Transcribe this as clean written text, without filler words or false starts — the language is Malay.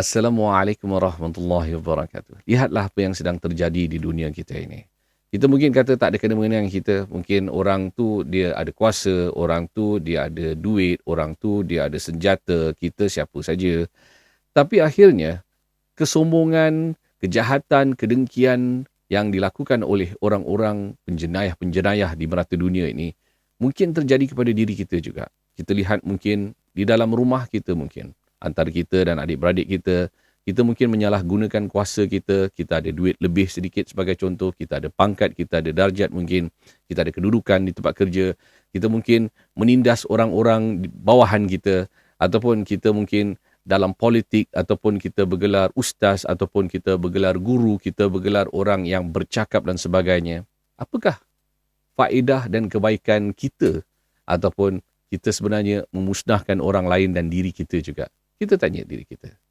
Assalamualaikum warahmatullahi wabarakatuh. Lihatlah apa yang sedang terjadi di dunia kita ini. Kita mungkin kata tak ada kena-mengena dengan kita. Mungkin orang tu dia ada kuasa, orang tu dia ada duit, orang tu dia ada senjata, kita siapa saja. Tapi akhirnya, kesombongan, kejahatan, kedengkian yang dilakukan oleh orang-orang penjenayah-penjenayah di merata dunia ini mungkin terjadi kepada diri kita juga. Kita lihat mungkin di dalam rumah kita mungkin, antara kita dan adik-beradik kita mungkin menyalahgunakan kuasa kita ada duit lebih sedikit sebagai contoh, kita ada pangkat, kita ada darjat mungkin, kita ada kedudukan di tempat kerja, kita mungkin menindas orang-orang di bawahan kita, ataupun kita mungkin dalam politik, ataupun kita bergelar ustaz, ataupun kita bergelar guru, kita bergelar orang yang bercakap dan sebagainya. Apakah faedah dan kebaikan kita ataupun kita sebenarnya memusnahkan orang lain dan diri kita juga? Kita tanya diri kita.